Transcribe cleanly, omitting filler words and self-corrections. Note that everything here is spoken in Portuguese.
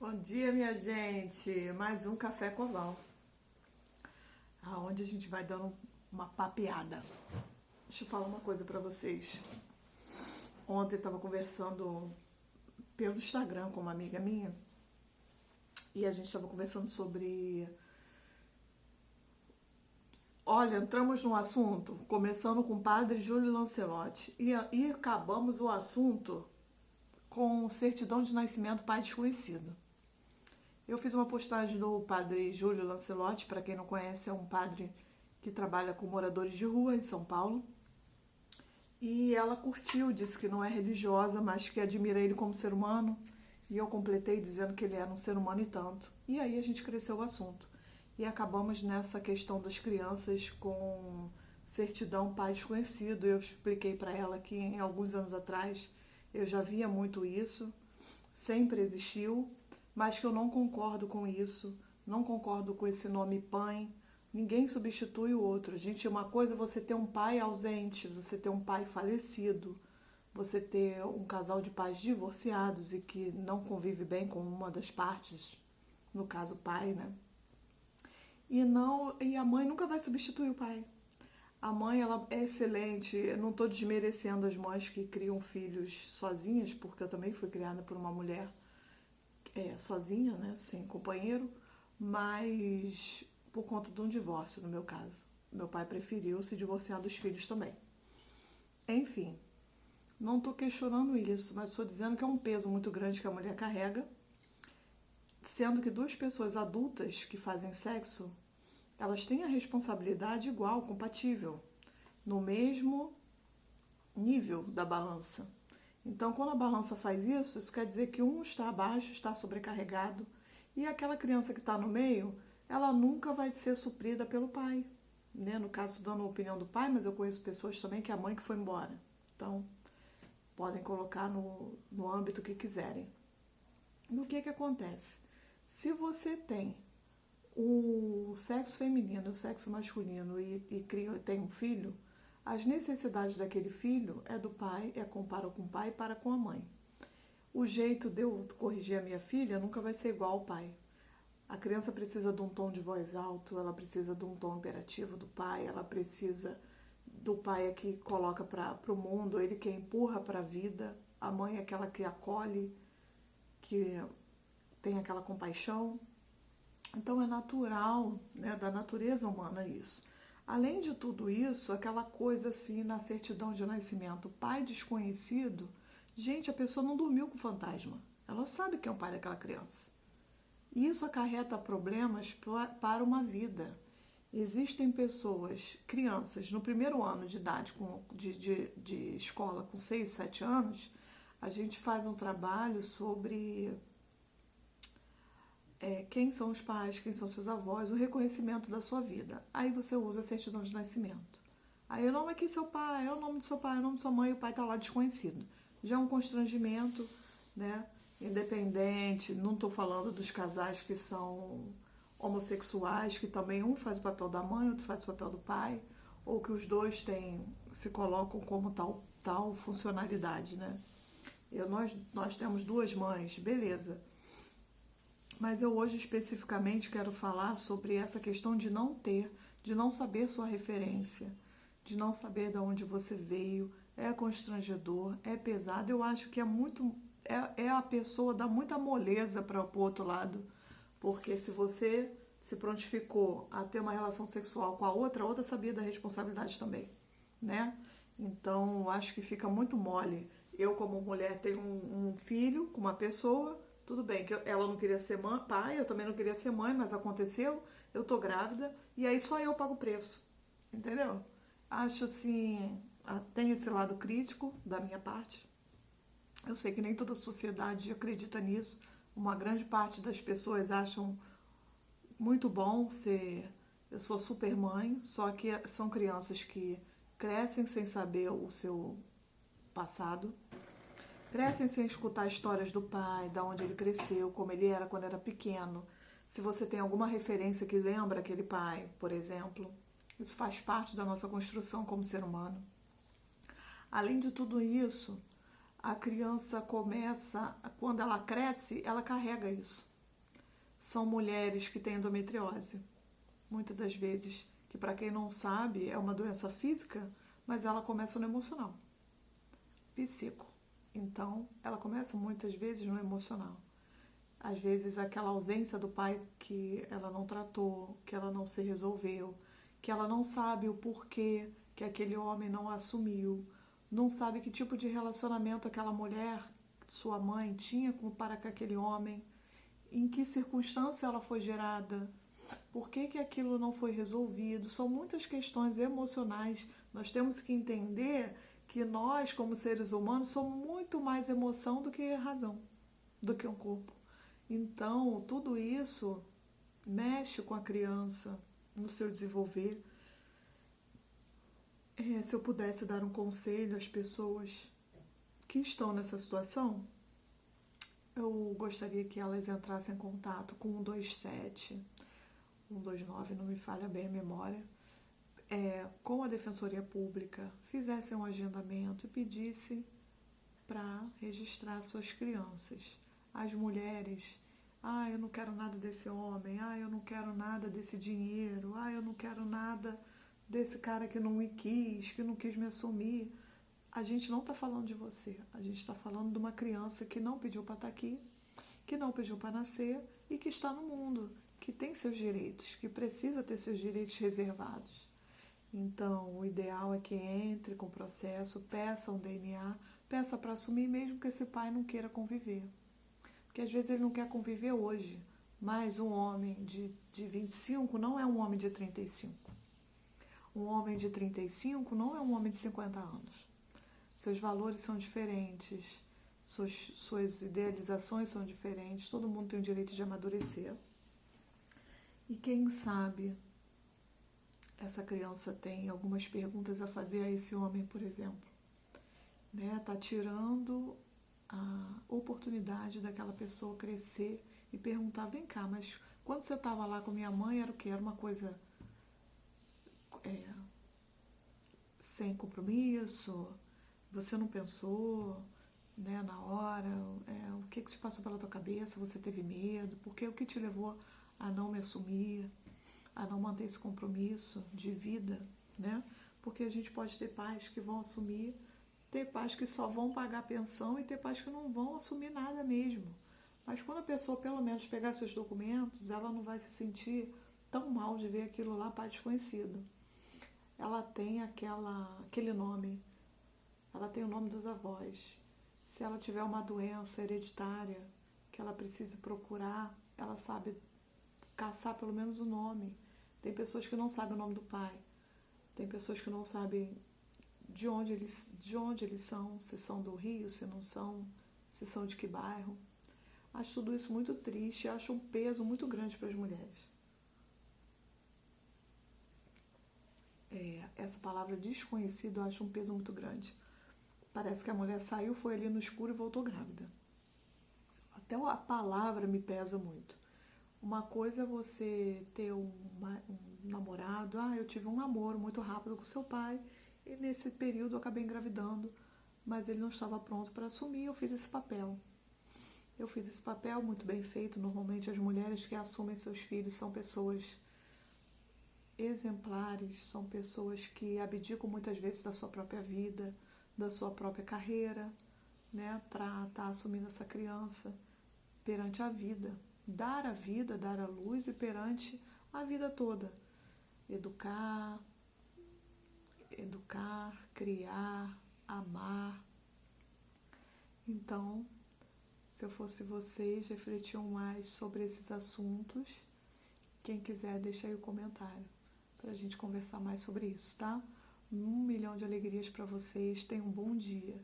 Bom dia, minha gente! Mais um Café com Val, aonde a gente vai dando uma papeada. Deixa eu falar uma coisa pra vocês. Ontem eu tava conversando pelo Instagram com uma amiga minha e a gente tava conversando sobre... Olha, entramos no assunto, começando com o padre Júlio Lancelotti e acabamos o assunto com certidão de nascimento pai desconhecido. Eu fiz uma postagem do padre Júlio Lancelotti, para quem não conhece, é um padre que trabalha com moradores de rua em São Paulo. E ela curtiu, disse que não é religiosa, mas que admira ele como ser humano. E eu completei dizendo que ele era um ser humano e tanto. E aí a gente cresceu o assunto. E acabamos nessa questão das crianças com certidão pai desconhecido. Eu expliquei para ela que em alguns anos atrás eu já via muito isso, sempre existiu, mas que eu não concordo com isso, não concordo com esse nome pai. Ninguém substitui o outro. Gente, uma coisa é você ter um pai ausente, você ter um pai falecido, você ter um casal de pais divorciados e que não convive bem com uma das partes, no caso o pai, né? E a mãe nunca vai substituir o pai. A mãe, ela é excelente. Eu não estou desmerecendo as mães que criam filhos sozinhas, porque eu também fui criada por uma mulher sozinha, né, sem companheiro, mas por conta de um divórcio, no meu caso. Meu pai preferiu se divorciar dos filhos também. Enfim, não estou questionando isso, mas estou dizendo que é um peso muito grande que a mulher carrega, sendo que duas pessoas adultas que fazem sexo, elas têm a responsabilidade igual, compatível, no mesmo nível da balança. Então, quando a balança faz isso, isso quer dizer que um está abaixo, está sobrecarregado, e aquela criança que está no meio, ela nunca vai ser suprida pelo pai. Né? No caso, dando a opinião do pai, mas eu conheço pessoas também que é a mãe que foi embora. Então, podem colocar no âmbito que quiserem. E o que acontece? Se você tem o sexo feminino e o sexo masculino e tem um filho, as necessidades daquele filho é do pai, para com o pai e para com a mãe. O jeito de eu corrigir a minha filha nunca vai ser igual ao pai. A criança precisa de um tom de voz alto, ela precisa de um tom imperativo do pai, ela precisa do pai que coloca para o mundo, ele que empurra para a vida, a mãe é aquela que acolhe, que tem aquela compaixão. Então é natural, né, da natureza humana isso. Além de tudo isso, aquela coisa assim na certidão de nascimento, pai desconhecido, gente, a pessoa não dormiu com o fantasma. Ela sabe quem é o pai daquela criança. E isso acarreta problemas para uma vida. Existem pessoas, crianças, no primeiro ano de idade de escola, com 6, 7 anos, a gente faz um trabalho sobre quem são os pais, quem são seus avós, o reconhecimento da sua vida. Aí você usa a certidão de nascimento. Aí o nome aqui é seu pai, é o nome do seu pai, é o nome de sua mãe, e o pai está lá desconhecido. Já é um constrangimento, né? Independente, não estou falando dos casais que são homossexuais, que também um faz o papel da mãe, outro faz o papel do pai, ou que os dois se colocam como tal funcionalidade, né? Nós temos duas mães, beleza. Mas eu hoje especificamente quero falar sobre essa questão de não ter, de não saber sua referência, de não saber de onde você veio. É constrangedor, é pesado. Eu acho que a pessoa dá muita moleza para o outro lado, porque se você se prontificou a ter uma relação sexual com a outra sabia da responsabilidade também, né? Então, acho que fica muito mole. Eu, como mulher, tenho um filho com uma pessoa. Tudo bem, que ela não queria ser pai, eu também não queria ser mãe, mas aconteceu, eu tô grávida, e aí só eu pago o preço, entendeu? Acho assim, tem esse lado crítico da minha parte. Eu sei que nem toda a sociedade acredita nisso, uma grande parte das pessoas acham muito bom ser... Eu sou super mãe, só que são crianças que crescem sem saber o seu passado, crescem sem escutar histórias do pai, da onde ele cresceu, como ele era quando era pequeno. Se você tem alguma referência que lembra aquele pai, por exemplo, isso faz parte da nossa construção como ser humano. Além de tudo isso, a criança começa, quando ela cresce, ela carrega isso. são mulheres que têm endometriose. Muitas das vezes, que para quem não sabe, é uma doença física, mas ela começa no emocional, psíquico. Então, ela começa muitas vezes no emocional. Às vezes, aquela ausência do pai que ela não tratou, que ela não se resolveu, que ela não sabe o porquê que aquele homem não assumiu, não sabe que tipo de relacionamento aquela mulher, sua mãe, tinha para com aquele homem, em que circunstância ela foi gerada, por que que aquilo não foi resolvido. São muitas questões emocionais. Nós temos que entender que nós, como seres humanos, somos muito mais emoção do que razão, do que um corpo. Então, tudo isso mexe com a criança no seu desenvolver. Se eu pudesse dar um conselho às pessoas que estão nessa situação, eu gostaria que elas entrassem em contato com o 127, 129, não me falha bem a memória, com a Defensoria Pública, fizessem um agendamento e pedissem para registrar suas crianças. As mulheres, eu não quero nada desse homem, eu não quero nada desse dinheiro, eu não quero nada desse cara que não me quis, que não quis me assumir. A gente não está falando de você, a gente está falando de uma criança que não pediu para estar aqui, que não pediu para nascer e que está no mundo, que tem seus direitos, que precisa ter seus direitos reservados. Então, o ideal é que entre com o processo, peça um DNA, peça para assumir, mesmo que esse pai não queira conviver. Porque às vezes ele não quer conviver hoje, mas um homem de 25 não é um homem de 35. Um homem de 35 não é um homem de 50 anos. Seus valores são diferentes, suas idealizações são diferentes, todo mundo tem o direito de amadurecer. E quem sabe essa criança tem algumas perguntas a fazer a esse homem, por exemplo. Tá tirando a oportunidade daquela pessoa crescer e perguntar, vem cá, mas quando você estava lá com minha mãe era o quê? Era uma coisa sem compromisso? Você não pensou, na hora? O que se passou pela tua cabeça? Você teve medo? Porque o que te levou a não me assumir, a não manter esse compromisso de vida, Porque a gente pode ter pais que vão assumir, ter pais que só vão pagar a pensão e ter pais que não vão assumir nada mesmo. Mas quando a pessoa pelo menos pegar seus documentos, ela não vai se sentir tão mal de ver aquilo lá, pai desconhecido. Ela tem aquele nome, ela tem o nome dos avós. Se ela tiver uma doença hereditária que ela precise procurar, ela sabe caçar pelo menos o nome. Tem pessoas que não sabem o nome do pai. Tem pessoas que não sabem de onde eles são, se são do Rio, se não são, se são de que bairro. Acho tudo isso muito triste, acho um peso muito grande para as mulheres. Essa palavra desconhecido eu acho um peso muito grande. Parece que a mulher saiu, foi ali no escuro e voltou grávida. Até a palavra me pesa muito. Uma coisa é você ter um namorado. Eu tive um namoro muito rápido com seu pai e nesse período eu acabei engravidando, mas ele não estava pronto para assumir, eu fiz esse papel. Eu fiz esse papel muito bem feito. Normalmente as mulheres que assumem seus filhos são pessoas exemplares, são pessoas que abdicam muitas vezes da sua própria vida, da sua própria carreira, para estar assumindo essa criança perante a vida. Dar a vida, dar a luz e perante a vida toda. Educar, criar, amar. Então, se eu fosse vocês, refletiam mais sobre esses assuntos. Quem quiser, deixa aí o comentário para a gente conversar mais sobre isso, tá? 1 milhão de alegrias para vocês. Tenham um bom dia.